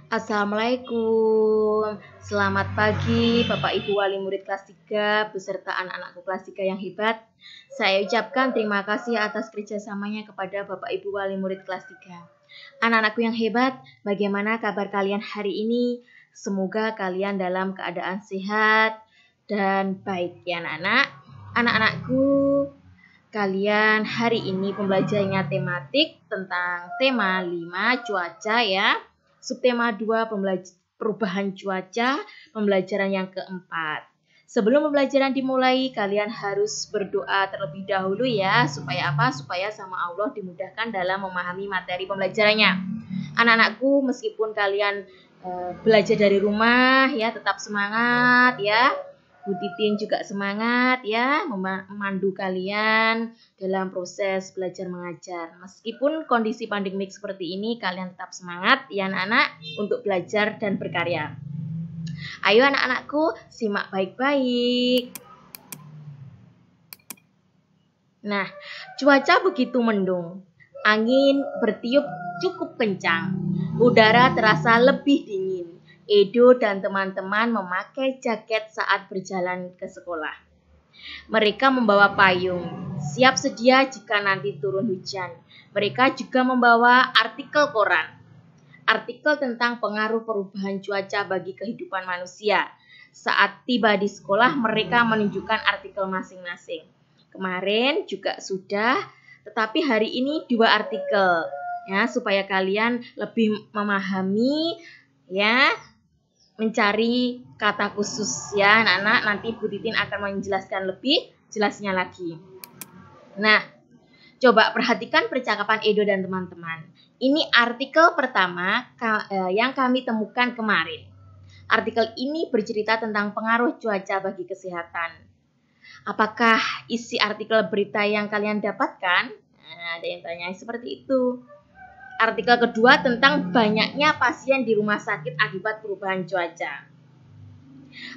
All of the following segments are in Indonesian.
Assalamualaikum. Selamat pagi Bapak Ibu Wali Murid kelas 3 beserta anak-anakku kelas 3 yang hebat. Saya ucapkan terima kasih atas kerjasamanya kepada Bapak Ibu Wali Murid kelas 3. Anak-anakku yang hebat, bagaimana kabar kalian hari ini? Semoga kalian dalam keadaan sehat dan baik ya anak-anak. Anak-anakku, kalian hari ini pembelajarannya tematik tentang tema 5 cuaca ya. Subtema 2 perubahan cuaca, pembelajaran yang keempat. Sebelum pembelajaran dimulai, kalian harus berdoa terlebih dahulu ya. Supaya apa? Supaya sama Allah dimudahkan dalam memahami materi pembelajarannya. Anak-anakku, meskipun kalian belajar dari rumah ya, tetap semangat ya. Bu Titin juga semangat ya memandu kalian dalam proses belajar mengajar. Meskipun kondisi pandemik seperti ini, kalian tetap semangat ya anak-anak untuk belajar dan berkarya. Ayo anak-anakku, simak baik-baik. Nah, cuaca begitu mendung. Angin bertiup cukup kencang. Udara terasa lebih dingin. Edo dan teman-teman memakai jaket saat berjalan ke sekolah. Mereka membawa payung, siap sedia jika nanti turun hujan. Mereka juga membawa artikel koran. Artikel tentang pengaruh perubahan cuaca bagi kehidupan manusia. Saat tiba di sekolah, mereka menunjukkan artikel masing-masing. Kemarin juga sudah, tetapi hari ini 2 artikel. Ya, supaya kalian lebih memahami ya, mencari kata khusus ya anak-anak. Nanti Bu Titin akan menjelaskan lebih jelasnya lagi. Nah, coba perhatikan percakapan Edo dan teman-teman. Ini artikel pertama yang kami temukan kemarin. Artikel ini bercerita tentang pengaruh cuaca bagi kesehatan. Apakah isi artikel berita yang kalian dapatkan? Nah, ada yang tanya seperti itu. Artikel kedua tentang banyaknya pasien di rumah sakit akibat perubahan cuaca.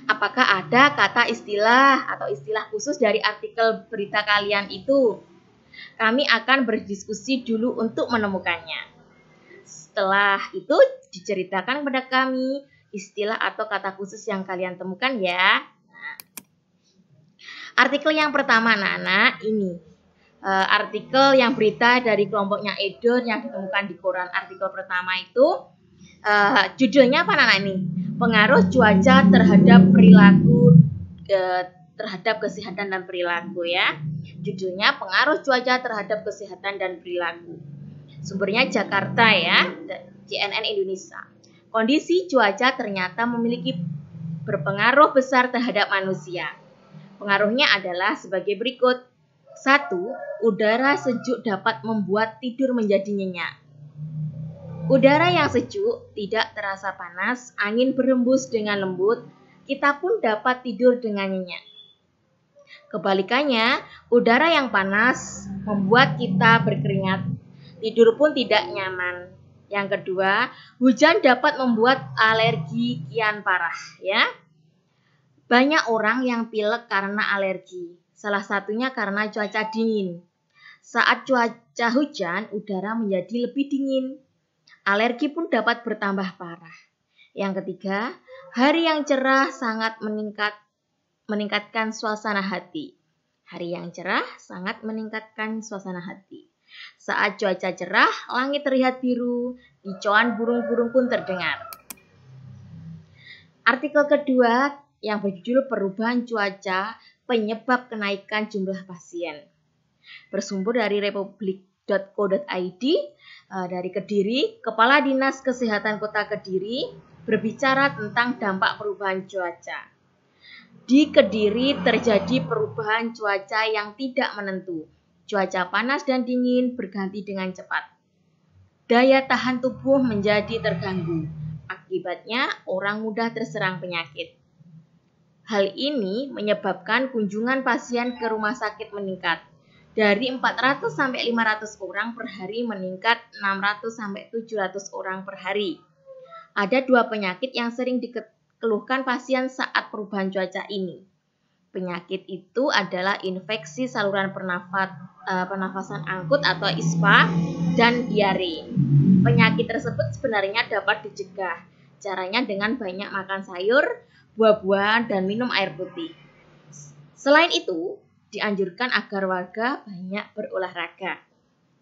Apakah ada kata istilah atau istilah khusus dari artikel berita kalian itu? Kami akan berdiskusi dulu untuk menemukannya. Setelah itu diceritakan kepada kami istilah atau kata khusus yang kalian temukan ya. Nah, artikel yang pertama anak-anak ini. Artikel yang berita dari kelompoknya Edo yang ditemukan di koran. Artikel pertama itu judulnya apa anak ini? Pengaruh cuaca terhadap perilaku terhadap kesehatan dan perilaku ya. Judulnya pengaruh cuaca terhadap kesehatan dan perilaku. Sumbernya Jakarta ya, CNN Indonesia. Kondisi cuaca ternyata memiliki berpengaruh besar terhadap manusia. Pengaruhnya adalah sebagai berikut. 1. Udara sejuk dapat membuat tidur menjadi nyenyak. Udara yang sejuk tidak terasa panas, angin berembus dengan lembut, kita pun dapat tidur dengan nyenyak. Kebalikannya, udara yang panas membuat kita berkeringat, tidur pun tidak nyaman. Yang kedua, hujan dapat membuat alergi kian parah ya. Banyak orang yang pilek karena alergi. Salah satunya karena cuaca dingin. Saat cuaca hujan, udara menjadi lebih dingin. Alergi pun dapat bertambah parah. Yang ketiga, hari yang cerah sangat meningkatkan suasana hati. Hari yang cerah sangat meningkatkan suasana hati. Saat cuaca cerah, langit terlihat biru, kicauan burung-burung pun terdengar. Artikel kedua yang berjudul perubahan cuaca penyebab kenaikan jumlah pasien. Bersumber dari republik.co.id dari Kediri, Kepala Dinas Kesehatan Kota Kediri berbicara tentang dampak perubahan cuaca. Di Kediri terjadi perubahan cuaca yang tidak menentu. Cuaca panas dan dingin berganti dengan cepat. Daya tahan tubuh menjadi terganggu. Akibatnya orang mudah terserang penyakit. Hal ini menyebabkan kunjungan pasien ke rumah sakit meningkat. Dari 400 sampai 500 orang per hari meningkat 600 sampai 700 orang per hari. Ada 2 penyakit yang sering dikeluhkan pasien saat perubahan cuaca ini. Penyakit itu adalah infeksi saluran pernafasan akut atau ISPA dan diare. Penyakit tersebut sebenarnya dapat dicegah Caranya dengan banyak makan sayur, buah-buahan, dan minum air putih. Selain itu, dianjurkan agar warga banyak berolahraga.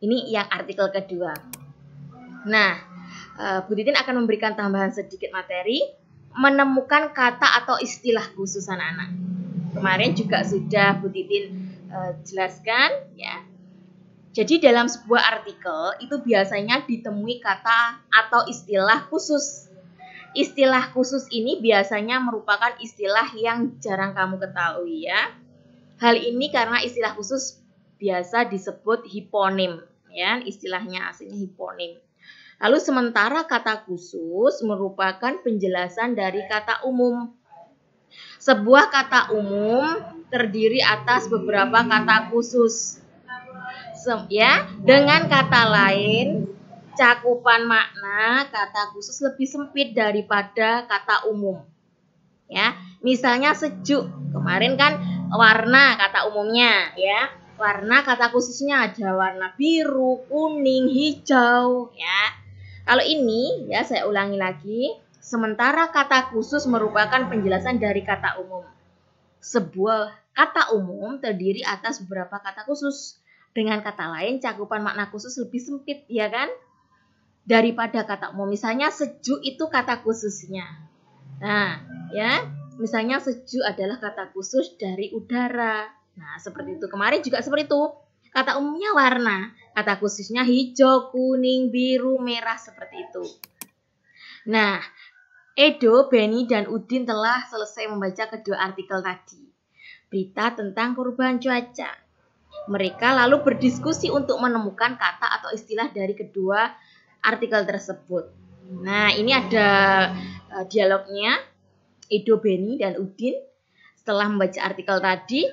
Ini yang artikel kedua. Nah, Bu Titin akan memberikan tambahan sedikit materi, menemukan kata atau istilah khusus anak-anak. Kemarin juga sudah Bu Titin jelaskan ya. Jadi dalam sebuah artikel itu biasanya ditemui kata atau istilah khusus. Istilah khusus ini biasanya merupakan istilah yang jarang kamu ketahui ya. Hal ini karena istilah khusus biasa disebut hiponim ya, istilahnya aslinya hiponim. Lalu sementara kata khusus merupakan penjelasan dari kata umum. Sebuah kata umum terdiri atas beberapa kata khusus. Ya, dengan kata lain, cakupan makna kata khusus lebih sempit daripada kata umum. Ya, misalnya sejuk. Kemarin kan warna kata umumnya, ya. Warna kata khususnya ada warna biru, kuning, hijau, ya. Kalau ini, ya saya ulangi lagi, sementara kata khusus merupakan penjelasan dari kata umum. Sebuah kata umum terdiri atas beberapa kata khusus. Dengan kata lain, cakupan makna khusus lebih sempit, ya kan? Daripada kata umum. Misalnya sejuk itu kata khususnya. Nah, ya, misalnya sejuk adalah kata khusus dari udara. Nah, seperti itu. Kemarin juga seperti itu. Kata umumnya warna, kata khususnya hijau, kuning, biru, merah, seperti itu. Nah, Edo, Benny, dan Udin telah selesai membaca kedua artikel tadi. Berita tentang perubahan cuaca. Mereka lalu berdiskusi untuk menemukan kata atau istilah dari kedua artikel tersebut. Nah, ini ada dialognya Edo, Benny, dan Udin. Setelah membaca artikel tadi,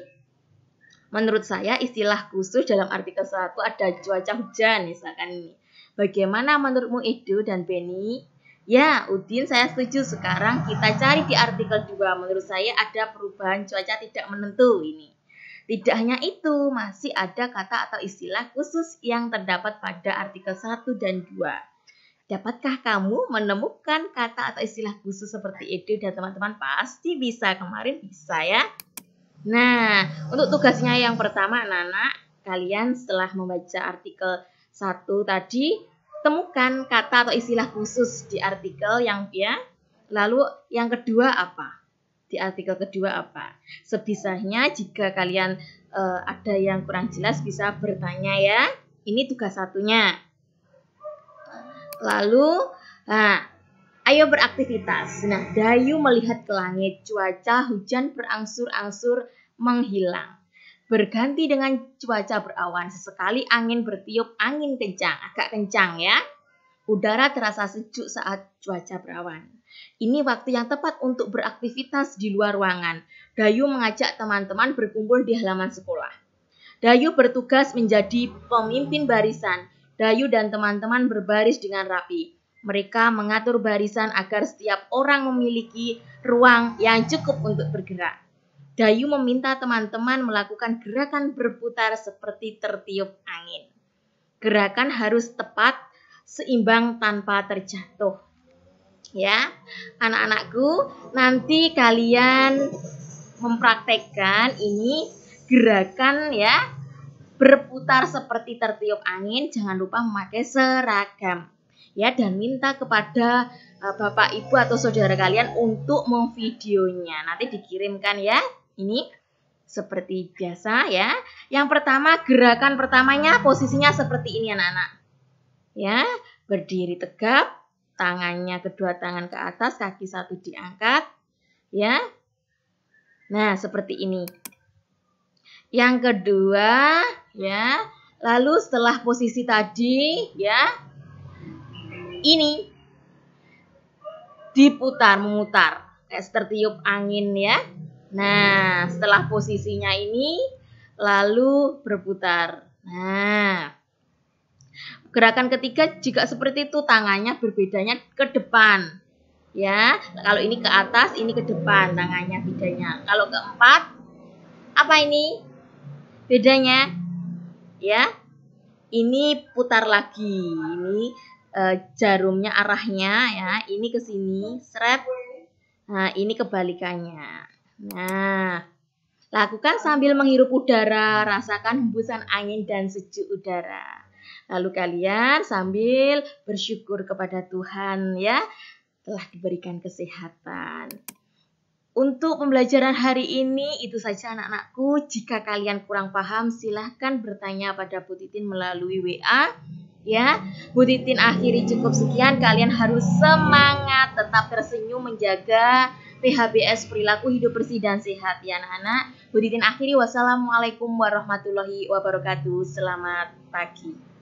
menurut saya istilah khusus dalam artikel 1 ada cuaca hujan misalkan ini. Bagaimana menurutmu Edo dan Benny? Ya, Udin, saya setuju. Sekarang kita cari di artikel 2. Menurut saya ada perubahan cuaca tidak menentu ini. Tidak hanya itu, masih ada kata atau istilah khusus yang terdapat pada artikel 1 dan 2. Dapatkah kamu menemukan kata atau istilah khusus seperti Edo dan teman-teman? Pasti bisa, kemarin bisa ya. Nah, untuk tugasnya yang pertama anak-anak, kalian setelah membaca artikel 1 tadi, temukan kata atau istilah khusus di artikel yang ya. Lalu yang kedua apa? Di artikel kedua apa? Sebisanya jika kalian ada yang kurang jelas bisa bertanya ya. Ini tugas satunya. Lalu, ayo beraktivitas. Nah, Dayu melihat ke langit, cuaca hujan berangsur-angsur menghilang. Berganti dengan cuaca berawan. Sesekali angin bertiup, angin kencang, agak kencang ya. Udara terasa sejuk saat cuaca berawan. Ini waktu yang tepat untuk beraktivitas di luar ruangan. Dayu mengajak teman-teman berkumpul di halaman sekolah. Dayu bertugas menjadi pemimpin barisan. Dayu dan teman-teman berbaris dengan rapi. Mereka mengatur barisan agar setiap orang memiliki ruang yang cukup untuk bergerak. Dayu meminta teman-teman melakukan gerakan berputar seperti tertiup angin. Gerakan harus tepat, seimbang tanpa terjatuh. Ya, anak-anakku, nanti kalian mempraktekkan ini gerakan ya, berputar seperti tertiup angin. Jangan lupa memakai seragam ya, dan minta kepada bapak ibu atau saudara kalian untuk memvideonya. Nanti dikirimkan ya. Ini seperti biasa ya. Yang pertama, gerakan pertamanya posisinya seperti ini anak-anak. Ya, berdiri tegap. Tangannya kedua tangan ke atas, kaki satu diangkat, ya. Nah, seperti ini. Yang kedua, ya. Lalu setelah posisi tadi, ya, ini diputar, memutar, kayak tertiup angin, ya. Nah, setelah posisinya ini, lalu berputar. Nah. Gerakan ketiga juga seperti itu, tangannya berbedanya ke depan. Ya, kalau ini ke atas, ini ke depan tangannya bedanya. Kalau keempat, apa ini? Bedanya? Ya. Ini putar lagi. Ini jarumnya arahnya ya, ini ke sini, seret. Nah, ini kebalikannya. Nah, lakukan sambil menghirup udara, rasakan hembusan angin dan sejuk udara. Lalu kalian sambil bersyukur kepada Tuhan ya, telah diberikan kesehatan. Untuk pembelajaran hari ini itu saja anak-anakku. Jika kalian kurang paham silahkan bertanya pada Bu Titin melalui WA. Ya, Bu Titin akhiri cukup sekian. Kalian harus semangat, tetap tersenyum, menjaga PHBS perilaku hidup bersih dan sehat ya anak-anak. Bu Titin akhiri, wassalamualaikum warahmatullahi wabarakatuh. Selamat pagi.